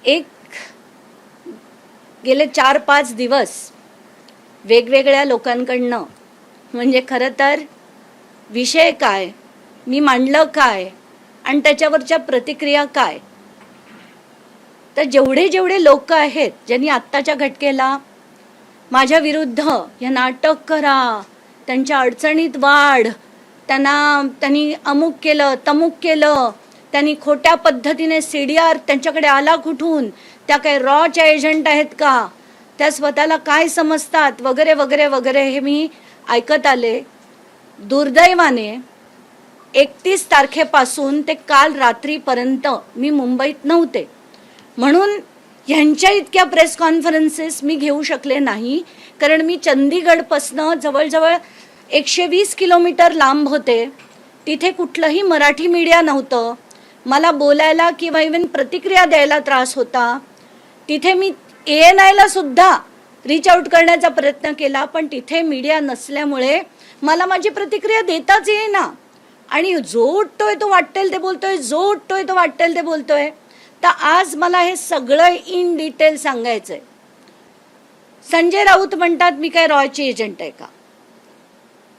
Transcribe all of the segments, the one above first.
एक गेले 4-5 दिवस वेगवेगळ्या लोकांकडनं म्हणजे खरं तर विषय काय, मी मांडलं काय आणि त्याच्यावरच्या प्रतिक्रिया काय, तर जेवढे लोक आहेत ज्यांनी आत्ताच्या घटकेला माझ्या विरुद्ध या नाटक करा, त्यांच्या अडचणीत वाढ, त्यांनी अमुक केलं तमुक केलं, त्यांनी खोट्या पद्धतीने CDR त्यांच्याकडे आला कुठून, त्या काय रॉच्या एजंट आहेत का, त्या स्वतःला काय समजतात वगैरे वगैरे वगैरे हे मी ऐकत आले. दुर्दैवाने 31 तारखेपासून ते काल रात्रीपर्यंत मी मुंबईत नव्हते, म्हणून ह्यांच्या इतक्या प्रेस कॉन्फरन्सेस मी घेऊ शकले नाही, कारण मी चंदीगडपासनं जवळजवळ 120 किलोमीटर लांब होते. तिथे कुठलंही मराठी मीडिया नव्हतं, मला बोलायला किंवा इव्हन प्रतिक्रिया द्यायला त्रास होता. तिथे मी ANIला सुद्धा रीच आउट करण्याचा प्रयत्न केला, पण तिथे मीडिया नसल्यामुळे मला माझी प्रतिक्रिया देताच येईना. आणि जो उठतोय तो वाटेल ते बोलतोय, जो उठतोय तो वाटेल ते बोलतोय. तर आज मला हे सगळं इन डिटेल सांगायचंय. संजय राऊत म्हणतात मी काय रॉयची एजंट आहे का.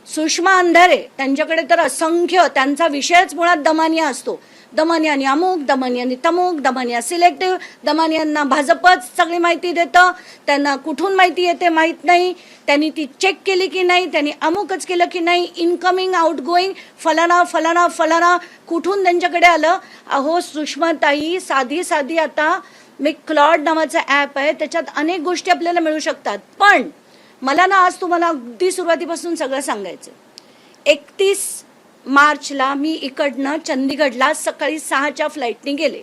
सुषमा अंधारे त्यांच्याकडे तर असंख्य, त्यांचा विषयच मुळात दमानिया असतो. दमानियानी अमुक, दमानियानी तमुक, दमानिया सिलेक्टिव्ह, दमानियांना भाजपच सगळी माहिती देतं, त्यांना कुठून माहिती येते माहीत नाही, त्यांनी ती चेक केली की नाही, त्यांनी अमुकच केलं की नाही, इनकमिंग आउटगोईंग फलाना फलाना फलाना कुठून त्यांच्याकडे आलं. अहो सुषमाताई, साधी आता मी क्लॉड नावाचं ॲप आहे, त्याच्यात अनेक गोष्टी आपल्याला मिळू शकतात. पण मला ना आज तुम्हाला अगदी सुरुवातीपासून सगळं सांगायचं. 31 मार्चला मी इकडनं चंदीगडला सकाळी 6च्या फ्लाईटने गेले.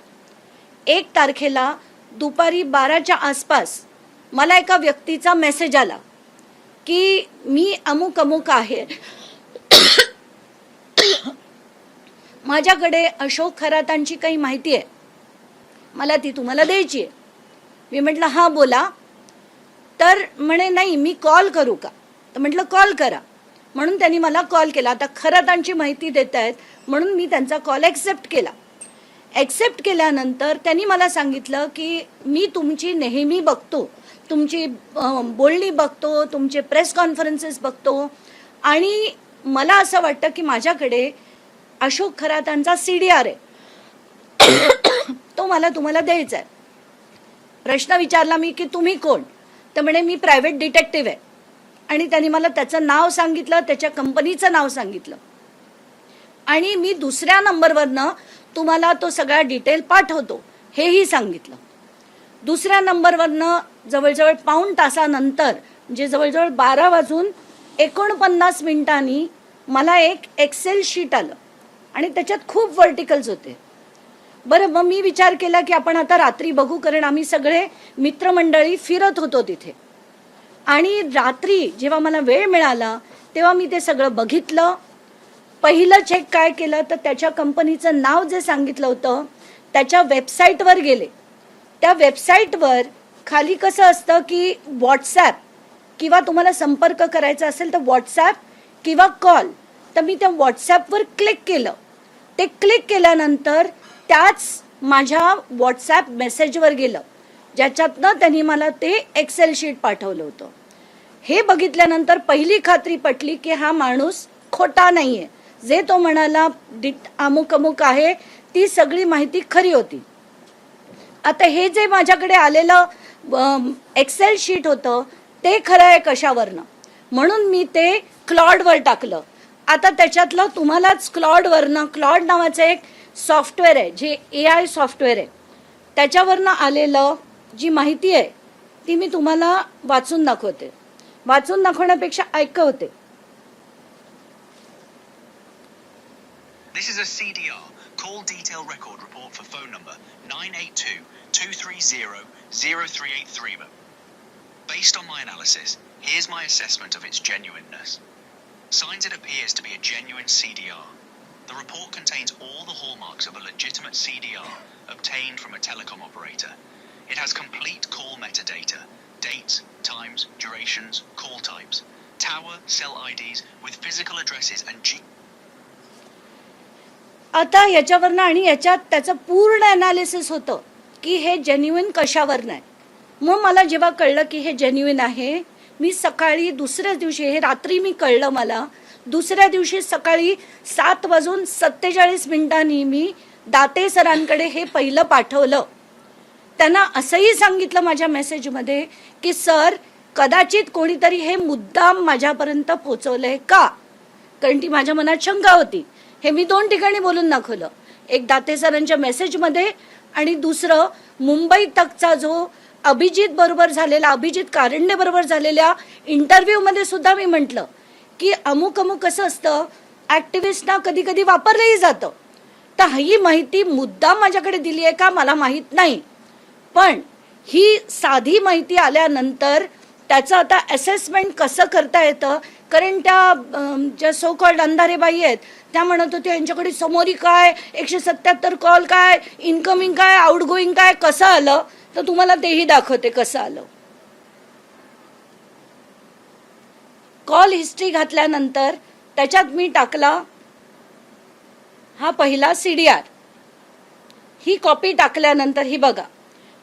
1 तारखेला दुपारी 12च्या आसपास मला एका व्यक्तीचा मेसेज आला की मी अमुक आहे, माझ्याकडे अशोक खरातांची काही माहिती आहे, मला ती तुम्हाला द्यायची आहे. मी म्हटलं हां बोला. तर म्हणे नाही मी कॉल करू का. तर म्हटलं कॉल करा. म्हणून त्यांनी मला कॉल केला. आता खरातांची माहिती देत आहेत म्हणून मी त्यांचा कॉल ॲक्सेप्ट केला. ॲक्सेप्ट केल्यानंतर त्यांनी मला सांगितलं की मी तुमची नेहमी बघतो, तुमची बोलणी बघतो, तुमचे प्रेस कॉन्फरन्सेस बघतो, आणि मला असं वाटतं की माझ्याकडे अशोक खरातांचा CDR आहे, तो मला तुम्हाला द्यायचा आहे. प्रश्न विचारला मी की तुम्ही कोण. तर म्हणे मी प्रायव्हेट डिटेक्टिव्ह आहे. आणि त्यांनी मला त्याचं नाव सांगितलं, त्याच्या कंपनीचं नाव सांगितलं, आणि मी दुसऱ्या नंबरवरनं तुम्हाला तो सगळा डिटेल पाठवतो हेही सांगितलं. दुसऱ्या नंबरवरनं जवळजवळ पाऊण तासानंतर म्हणजे जवळजवळ 12:49 मला एक एक्सेल शीट आलं आणि त्याच्यात खूप वर्टिकल्स होते. बरं, मग मी विचार केला की आपण आता रात्री बघू, कारण आम्ही सगळे मित्रमंडळी फिरत होतो तिथे. आणि रात्री जेव्हा मला वेळ मिळाला तेव्हा मी ते सगळं बघितलं. पहिलं चेक काय केलं तर त्याच्या कंपनीचं नाव जे सांगितलं होतं त्याच्या वेबसाईटवर गेले. त्या वेबसाईटवर खाली कसं असतं की व्हॉट्सॲप किंवा तुम्हाला संपर्क करायचा असेल तर व्हॉट्सॲप किंवा कॉल. तर मी त्या व्हॉट्सॲपवर क्लिक केलं. ते क्लिक केल्यानंतर त्याच माझ्या व्हॉट्सॲप मेसेजवर गेलं ज्याच्यातनं त्यांनी मला ते एक्सेल शीट पाठवलं होतं. हे बघितल्यानंतर पहिली खात्री पटली की हा माणूस खोटा नाही आहे. जे तो म्हणाला अमुक आहे ती सगळी माहिती खरी होती. आता हे जे माझ्याकडे आलेलं एक्सेल शीट होतं ते खरं आहे कशावरनं, म्हणून मी ते क्लॉडवर टाकलं. आता त्याच्यातलं तुम्हालाच क्लॉडवरनं, क्लॉड नावाचं एक सॉफ्टवेअर आहे जे AI सॉफ्टवेअर आहे, त्याच्यावरनं आलेलं जी माहिती आहे ती मी तुम्हाला वाचून दाखवते. वाचून दाखवण्यापेक्षा ऐकवते. This is a CDR, Call Detail Record Report for phone number 982-230-0383. Based on my analysis, here's my assessment of its genuineness. Signs it appears to be a genuine CDR. The report contains all the hallmarks of a legitimate CDR obtained from a telecom operator. It has complete call metadata, dates, times, durations, call types, tower, cell IDs with physical addresses and आता याच्यावरनं आणि याच्यात त्याचं पूर्ण analysis होतं की हे genuine कशावर नाही. मग मला जेव्हा कळलं की हे जेन्युइन आहे, मी सकाळी दुसऱ्याच दिवशी, हे रात्री मी कळलं मला, दुसऱ्या दिवशी सकाळी 7:47 मी दाते सरांकडे हे पहिलं पाठवलं. त्यांना असंही सांगितलं माझ्या मेसेजमध्ये की सर, कदाचित कोणीतरी हे मुद्दाम माझ्यापर्यंत पोचवलंय का, कारण ती माझ्या मनात शंका होती. हे मी 2 ठिकाणी बोलून दाखवलं, एक दाते सरांच्या मेसेजमध्ये आणि दुसरं मुंबई तकचा जो अभिजित कारंडे बरोबर झालेल्या इंटरव्ह्यूमध्ये सुद्धा मी म्हटलं की अमुक कसं असतं, ॲक्टिव्हिस्टना कधी कधी वापरलंही जातं. तर ही माहिती मुद्दाम माझ्याकडे दिली आहे का मला माहीत नाही, पण ही साधी माहिती आल्यानंतर त्याचं आता असेसमेंट कसं करता येतं, कारण त्या ज्या सो कॉल्ड अंधारेबाई आहेत त्या म्हणत होत्या यांच्याकडे समोरी काय 177 कॉल काय, इनकमिंग काय, आउटगोईंग काय, कसं आलं, तर तुम्हाला तेही दाखवते कसं आलं. कॉल हिस्ट्री घातल्यानंतर त्याच्यात मी टाकला हा पहिला CDR. ही कॉपी टाकल्यानंतर ही बघा,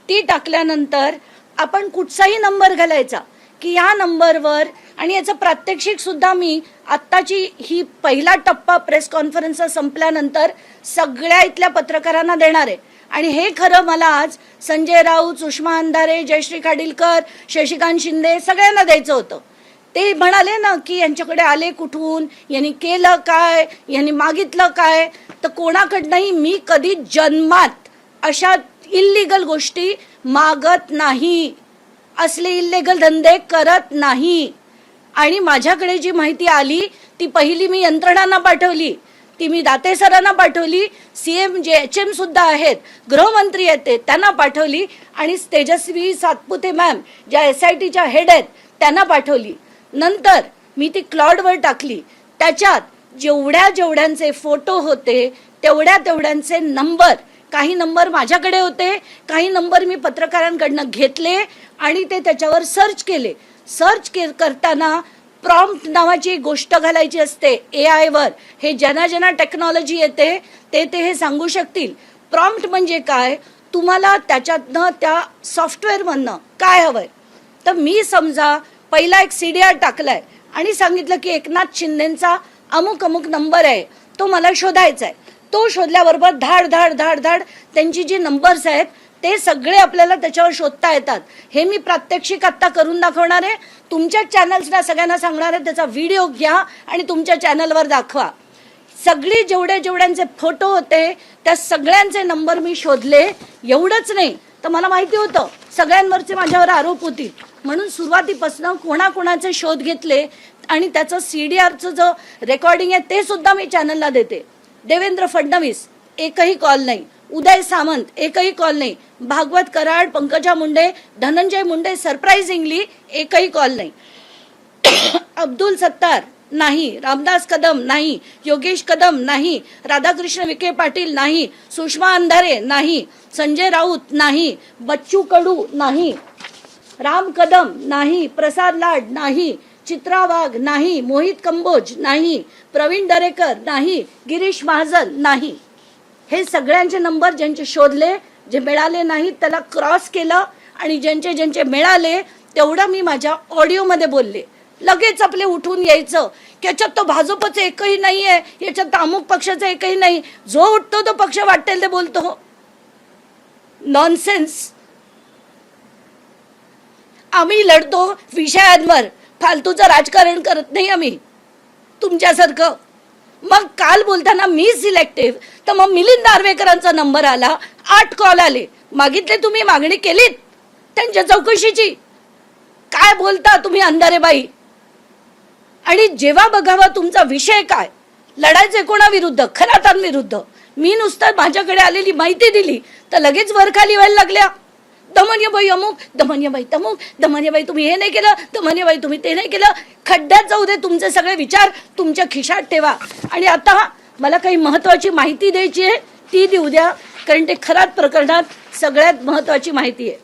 ती टाकल्यानंतर आपण कुठचाही नंबर घालायचा की या नंबरवर, आणि याचं प्रात्यक्षिक सुद्धा मी आत्ताची ही पहिला टप्पा प्रेस कॉन्फरन्स संपल्यानंतर सगळ्या इथल्या पत्रकारांना देणार आहे. आणि हे खरं मला आज संजय राऊत, सुषमा अंधारे, जयश्री खाडीलकर, शशिकांत शिंदे सगळ्यांना द्यायचं होतं. ते म्हणाले ना की यांच्याकडे आले कुठून, यांनी केलं काय, यांनी मागितलं काय, तर कोणाकडनंही मी कधी जन्मात अशा इल्लीगल गोष्टी मागत नाही, असले इल्लीगल धंदे करत नाही. आणि माझ्याकडे जी माहिती आली ती पहिली मी यंत्रणांना पाठवली, ती मी दाते सरांना पाठवली, CM जे HM सुद्धा आहेत, गृहमंत्री आहेत ते त्यांना पाठवली, आणि तेजस्वी सातपुते मॅम ज्या SITच्या हेड आहेत त्यांना पाठवली. नंतर मी ती क्लाउडवर टाकली. त्याच्यात जेवढ्यांचे फोटो होते तेवढ्यांचे नंबर, काही नंबर माझ्याकडे होते, काही नंबर मी पत्रकारांकडनं घेतले आणि ते त्याच्यावर सर्च केले. करताना प्रॉम्प्ट नावाची गोष्ट घालायची असते AI वर. हे ज्यांना टेक्नॉलॉजी येते ते हे सांगू शकतील. प्रॉम्प्ट म्हणजे काय, तुम्हाला त्याच्यातनं त्या सॉफ्टवेअरमधनं काय हवंय. तर मी समजा पहिला एक CDR टाकलाय आणि सांगितलं की एकनाथ शिंदेचा अमुक नंबर आहे, तो मला शोधायचा आहे. तो शोधल्याबरोबर धाड त्यांची जी नंबर्स आहेत ते सगळे आपल्याला त्याच्यावर शोधता येतात. हे मी प्रात्यक्षिक आत्ता करून दाखवणार आहे. तुमच्या चॅनल्सला सगळ्यांना सांगणार आहे त्याचा व्हिडिओ घ्या आणि तुमच्या चॅनलवर दाखवा. सगळे जेवढ्यांचे फोटो होते त्या सगळ्यांचे नंबर मी शोधले. एवढंच नाही तर मला माहिती होतं सगळ्यांवरचे माझ्यावर आरोप होतील, म्हणून सुरुवातीपासून कोणाचे शोध घेतले आणि त्याचं CDRचं जो रेकॉर्डिंग आहे ते सुद्धा मी चॅनलला देते. देवेंद्र फडणवीस एकही कॉल नाही, उदय सामंत एकही कॉल नाही, भागवत कराड, पंकजा मुंडे, धनंजय मुंडे सरप्राइझिंगली एकही कॉल नाही, अब्दुल सत्तार नाही, रामदास कदम नाही, योगेश कदम नाही, राधाकृष्ण विखे पाटील नाही, सुषमा अंधारे नाही, संजय राऊत नाही, बच्चू कडू नाही, राम कदम नाही, प्रसाद लाड नाही, चित्रा वाघ नाही, मोहित कंबोज नाही, प्रवीण दरेकर नाही, गिरीश महाजन नाही. हे सगळ्यांचे नंबर ज्यांचे शोधले, जे मिळाले नाहीत त्याला क्रॉस केलं आणि ज्यांचे मिळाले तेवढं मी माझ्या ऑडिओमध्ये बोलले. लगेच आपले उठून यायचं की याच्यात तो भाजपचं एकही नाही आहे, याच्यात अमुक पक्षाचं एकही नाही. जो उठतो तो पक्ष वाटेल ते बोलतो. नॉनसेन्स. आम्ही लढतो विषयांवर, फालतूचं राजकारण करत नाही आम्ही तुमच्यासारखं. मग काल बोलताना मी सिलेक्टिव्ह, तर मग मिलिंद नार्वेकरांचा नंबर आला, 8 कॉल आले. मागितले तुम्ही, मागणी केलीत त्यांच्या चौकशीची. काय बोलता तुम्ही अंधारेबाई. आणि जेव्हा बघावा तुमचा विषय काय, लढायचे कोणाविरुद्ध, खरातांविरुद्ध. मी नुसतं माझ्याकडे आलेली माहिती दिली तर लगेच वर खाली व्हायला लागल्या. दमनियाबाई अमुक, दमनियाबाई तमुक, दमनियाबाई तुम्ही हे नाही केलं, दमनियाबाई तुम्ही ते नाही केलं. खड्ड्यात जाऊ दे तुमचे सगळे विचार, तुमच्या खिशात ठेवा. आणि आता मला काही महत्वाची माहिती द्यायची आहे ती देऊ द्या, कारण ते खरात प्रकरणात सगळ्यात महत्वाची माहिती आहे.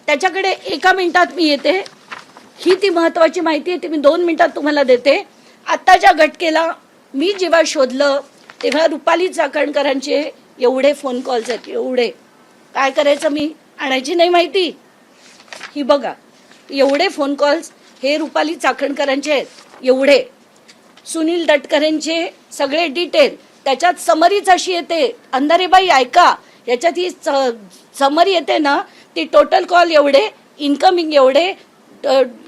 त्याच्याकडे 1 मिनिटात मी येते. ही ती महत्वाची माहिती आहे, ती मी 2 मिनिटात तुम्हाला देते. आत्ताच्या घटकेला मी जेव्हा शोधलं तेव्हा रुपाली चाकणकरांचे एवढे फोन कॉल्स आहेत, एवढे काय करायचं मी आणायची नाही माहिती. ही बघा एवढे फोन कॉल्स हे रुपाली चाकणकरांचे आहेत, एवढे सुनील तटकरेंचे सगळे डिटेल त्याच्यात समरीच अशी येते. अंधारेबाई ऐका, याच्यात ही समरी येते ना, ती टोटल कॉल एवढे, इन्कमिंग एवढे,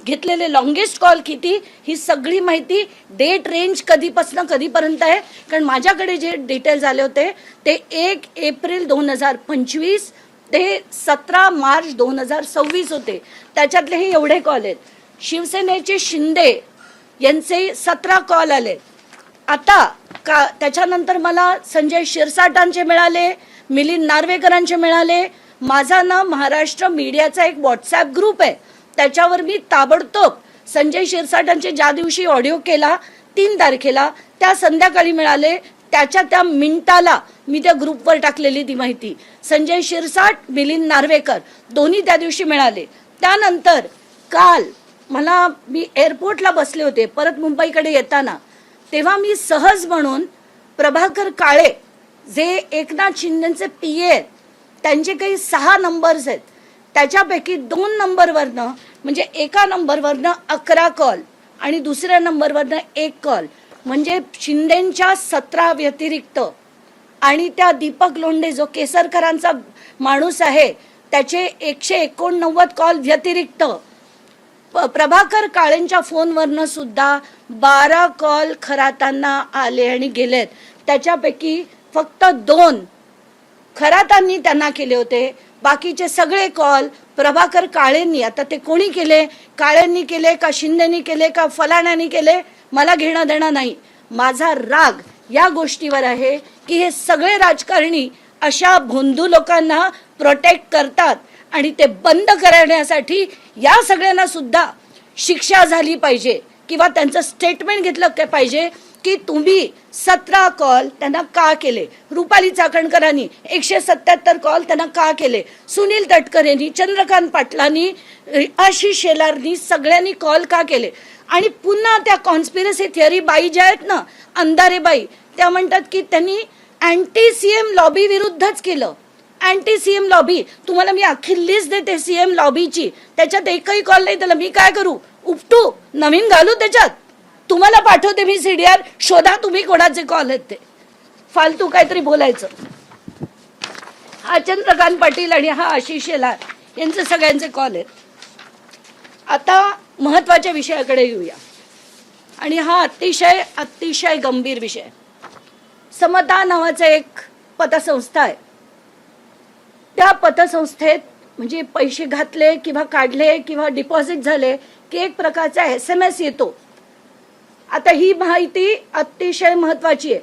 घेतलेले लॉंगेस्ट कॉल किती, ही सगळी माहिती डेट रेंज कधीपासून कधीपर्यंत आहे. कारण माझ्याकडे जे डिटेल्स आले होते ते 1 एप्रिल 2025 ते 17 मार्च 2026 होते. त्याच्यातले हे एवढे कॉल आहेत. शिवसेनेचे शिंदे यांचे 17 कॉल आले. आता का त्याच्यानंतर मला संजय शिरसाटांचे मिळाले, मिलिंद नार्वेकरांचे मिळाले. माझा ना महाराष्ट्र मीडियाचा एक व्हॉट्सॲप ग्रुप आहे, त्याच्यावर मी ताबडतोब संजय शिरसाटांचे ज्या दिवशी ऑडिओ केला 3 तारखेला त्या संध्याकाळी मिळाले. त्या मिनिटाला मी त्या ग्रुपवर टाकलेली ती माहिती. संजय शिरसाट, मिलिंद नार्वेकर दोन्ही त्या दिवशी मिळाले. त्यानंतर काल मी एअरपोर्टला बसले होते परत मुंबईकडे येताना, तेव्हा मी सहज म्हणून प्रभाकर काळे जे एकनाथ शिंदेचे पीए आहेत त्यांचे काही 6 नंबर्स आहेत, त्याच्यापैकी 2 नंबरवरनं म्हणजे एका नंबरवरनं 11 कॉल आणि दुसऱ्या नंबरवरनं 1 कॉल, म्हणजे शिंदेंच्या 17 व्यतिरिक्त आणि त्या दीपक लोंढे जो केसरकरांचा माणूस आहे त्याचे 189 कॉल व्यतिरिक्त प्रभाकर काळेंच्या फोनवरनं सुद्धा 12 कॉल खरातांना आले आणि गेलेत. त्याच्यापैकी फक्त 2 खरातांनी त्यांना केले होते, बाकीचे सगळे कॉल प्रभाकर काळेंनी. आता ते कोणी केले, काळेंनी केले का शिंदेनी केले का फलाण्यानी केले, मला घेणं देणं नाही. माझा राग या गोष्टीवर आहे की हे सगळे राजकारणी अशा भोंदू लोकांना प्रोटेक्ट करतात आणि ते बंद करण्यासाठी या सगळ्यांना सुद्धा शिक्षा झाली पाहिजे किंवा त्यांचं स्टेटमेंट घेतलं पाहिजे की तुम्ही 17 कॉल त्यांना का केले. रुपाली चाकणकरांनी 177 कॉल त्यांना का केले, सुनील तटकरेंनी, चंद्रकांत पाटलांनी, आशिष शेलारनी सगळ्यांनी कॉल का केले. आणि पुन्हा त्या कॉन्स्पिरसी थिअरी बाई ज्या आहेत ना, अंधारेबाई, त्या म्हणतात की त्यांनी अँटी सीएम लॉबी विरुद्धच केलं. अँटी सीएम लॉबी, तुम्हाला मी अख्खी लिस्ट देते सीएम लॉबीची, त्याच्यात एकही कॉल नाही. त्याला मी काय करू, उपटू, नवीन घालू त्याच्यात? तुम्हाला पाठवते मी सीडीआर, शोधा तुम्ही कोणाचे कॉल आहेत ते. फालतू काहीतरी बोलायचं. हा चंद्रकांत पाटील आणि हा आशिष शेलार यांचे सगळ्यांचे कॉल आहेत. आता महत्वाच्या विषयाकडे येऊया आणि हा अतिशय अतिशय गंभीर विषय. समता नावाचं एक पतसंस्था आहे. त्या पतसंस्थेत म्हणजे पैसे घातले किंवा काढले किंवा डिपॉझिट झाले की एक प्रकारचा SMS येतो. आता ही माहिती अतिशय महत्वाची आहे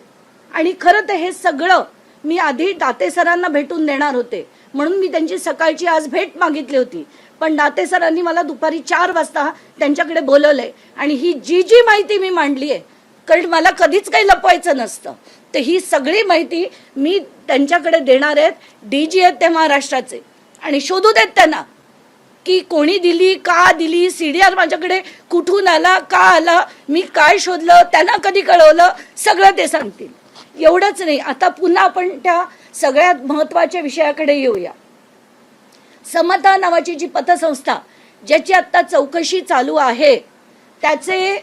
आणि खरं तर हे सगळं मी आधी दाते सरांना भेटून देणार होते, म्हणून मी त्यांची सकाळची आज भेट मागितली होती. पण दाते सरांनी मला दुपारी 4 वाजता त्यांच्याकडे बोलवलंय आणि ही जी माहिती मी मांडली आहे, कारण मला कधीच काही लपवायचं नसतं, तर ही सगळी माहिती मी त्यांच्याकडे देणार आहेत. DG आहेत ते महाराष्ट्राचे आणि शोधू देत त्यांना की कोणी दिली, का दिली, CDR माझ्याकडे कुठून आला, का आला, मी काय शोधलं, त्यांना कधी कळवलं, सगळं ते सांगतील. एवढंच नाही, आता पुन्हा आपण त्या सगळ्यात महत्वाच्या विषयाकडे येऊया. समता नावाची जी पतसंस्था ज्याची आता चौकशी चालू आहे, त्याचे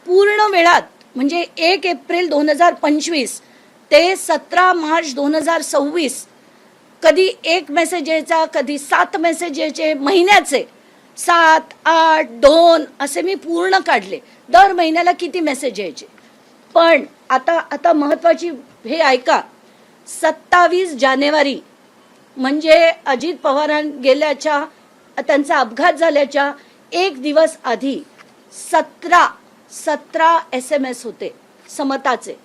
पूर्ण वेळात म्हणजे 1 एप्रिल 2025 ते 17 मार्च 2026 कधी 1 मेसेज यायचा, कधी 7 मेसेज यायचे, महिन्याचे 7, 8, 2 असे मी पूर्ण काढले. दर महिन्याला किती मेसेज यायचे. पण आता महत्वाची हे ऐका, 27 जानेवारी म्हणजे अजित पवार गेल्याच्या, त्यांचा अपघात झाल्याच्या 1 दिवस आधी 17 SMS होते समताचे.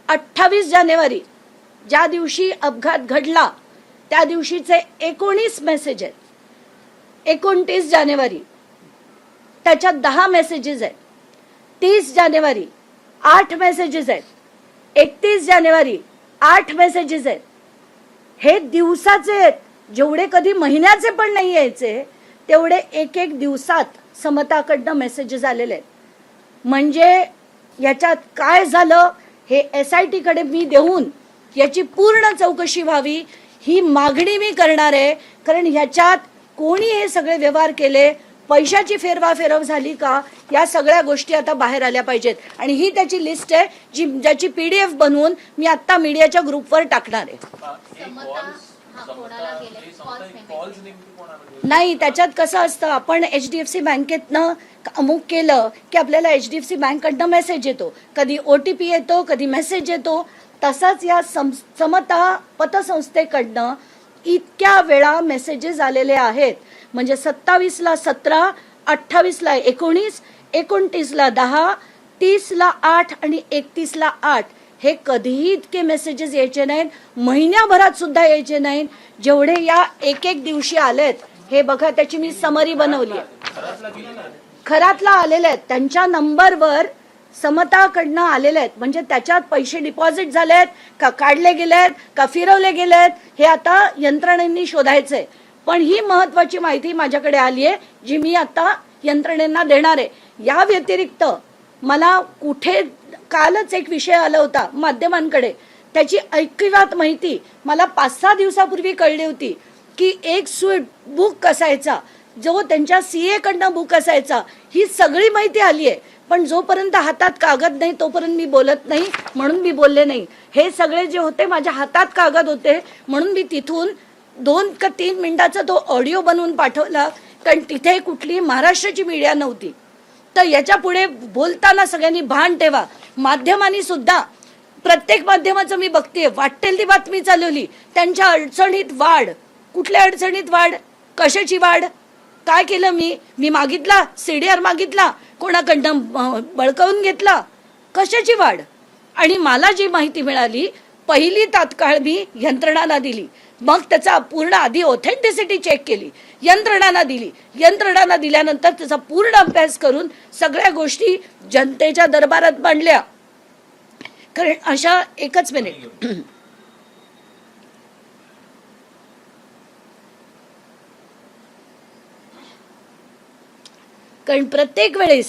28 जानेवारी ज्या दिवशी अपघात घडला त्या दिवशीचे 19 मेसेज आहेत. 29 जानेवारी त्याच्यात 10 मेसेजेस आहेत. 30 जानेवारी 8 मेसेजेस आहेत. 31 जानेवारी 8 मेसेजेस आहेत. हे दिवसाचे आहेत, जेवढे कधी महिन्याचे पण नाही यायचे तेवढे एक दिवसात समताकडनं मेसेजेस आलेले आहेत. म्हणजे याच्यात काय झालं हे SIT कडे मी देऊन याची पूर्ण चौकशी व्हावी, ही मागणी मी करणार आहे, कारण ह्याच्यात कोणी हे सगळे व्यवहार केले, पैशाची फेरवाफेरव झाली का, या सगळ्या गोष्टी आता बाहेर आल्या पाहिजेत. आणि ही त्याची लिस्ट आहे ज्याची PDF बनवून मी आता मीडियाच्या ग्रुपवर टाकणार आहे. नाही, त्याच्यात कसं असतं, आपण HDFC बँकेतनं अमुक केलं की आपल्याला HDFC बँककडनं मेसेज येतो, कधी OTP येतो, कधी मेसेज येतो. तसाच या समता पतसंस्थेकडनं इतक्या वेळा मेसेजेस आलेले आहेत. म्हणजे 27ला 17, 28ला 19, 29ला 10, 30ला 8 आणि 31ला 8. हे कधीही इतके मेसेजेस यायचे नाहीत, महिन्याभरात सुद्धा यायचे नाहीत जेवढे या एक दिवशी आलेत. हे बघा, त्याची मी समरी बनवली आहे. खरातला आलेले आहेत, त्यांच्या नंबरवर समताकडनं आलेले आहेत. म्हणजे त्याच्यात पैसे डिपॉझिट झालेत का, काढले गेलेत का, फिरवले गेलेत, हे आता यंत्रणेंनी शोधायचंय. पण ही महत्वाची माहिती माझ्याकडे आली आहे जी मी आता यंत्रणेंना देणार आहे. या व्यतिरिक्त मला कुठे कालच एक विषय आला होता माध्यमांकडे, त्याची ऐकिवात माहिती मला 5-6 दिवसापूर्वी कळली होती की एक स्वीट बुक असायचा जो त्यांच्या CA कडनं बुक असायचा. ही सगळी माहिती आली आहे, पण जोपर्यंत हातात कागद नाही तोपर्यंत मी बोलत नाही, म्हणून मी बोलले नाही. हे सगळे जे होते माझ्या हातात कागद होते, म्हणून मी तिथून 2 का 3 मिनिटाचा तो ऑडिओ बनवून पाठवला, कारण तिथे कुठली महाराष्ट्राची मीडिया नव्हती. तर याच्या पुढे बोलताना सगळ्यांनी भान ठेवा. माध्यमांनी सुद्धा, प्रत्येक माध्यमाचं मी बघतेय, वाटेल ती बातमी चालवली. त्यांच्या अडचणीत वाढ. कुठल्या अडचणीत वाढ, कशाची वाढ, काय केलं मी मागितला, CDR मागितला, कोणाकडनं बळकावून घेतला, कशाची वाढ. आणि मला जी माहिती मिळाली, पहिली तात्काळ मी यंत्रणांना दिली, मग त्याचा पूर्ण आधी ऑथेंटिसिटी चेक केली, यंत्रणांना दिली. यंत्रणांना दिल्यानंतर त्याचा पूर्ण अभ्यास करून सगळ्या गोष्टी जनतेच्या दरबारात मांडल्या. कारण अशा, एकच मिनिट, कारण प्रत्येक वेळेस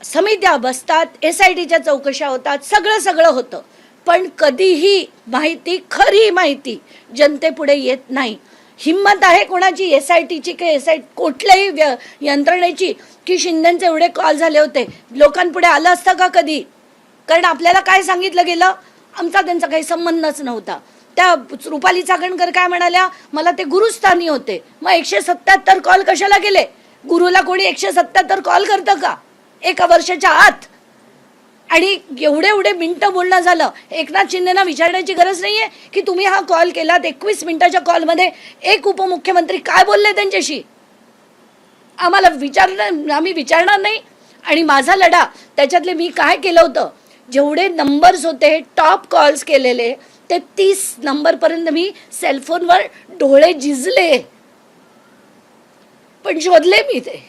समित्या बसतात, SITच्या चौकशा होतात, सगळं होतं, पण कधीही माहिती, खरी माहिती जनतेपुढे येत नाही. हिम्मत आहे कोणाची SITची की कुठल्याही यंत्रणेची की शिंदेचे एवढे कॉल झाले होते, लोकांपुढे आलं असतं का कधी? कारण आपल्याला काय सांगितलं गेलं, आमचा त्यांचा काही संबंधच नव्हता. त्या रुपाली चाकणकर काय म्हणाल्या, मला ते गुरुस्थानी होते. मग 177 कॉल कशाला गेले? गुरुला कोणी 177 कॉल करतं का एका वर्षाच्या आत? आणि एवढे मिनिटं बोलणं झालं. एकनाथ शिंदेना विचारण्याची गरज नाहीये की तुम्ही हा कॉल केलात, 21 मिनिटाच्या कॉलमध्ये एक उपमुख्यमंत्री काय बोलले त्यांच्याशी? आम्हाला आम्ही विचारणार नाही. आणि माझा लढा, त्याच्यातले मी काय केलं होतं, जेवढे नंबर्स होते टॉप कॉल्स केलेले, ते 30 नंबरपर्यंत मी सेलफोनवर डोळे झिजले, पण शोधले मी ते.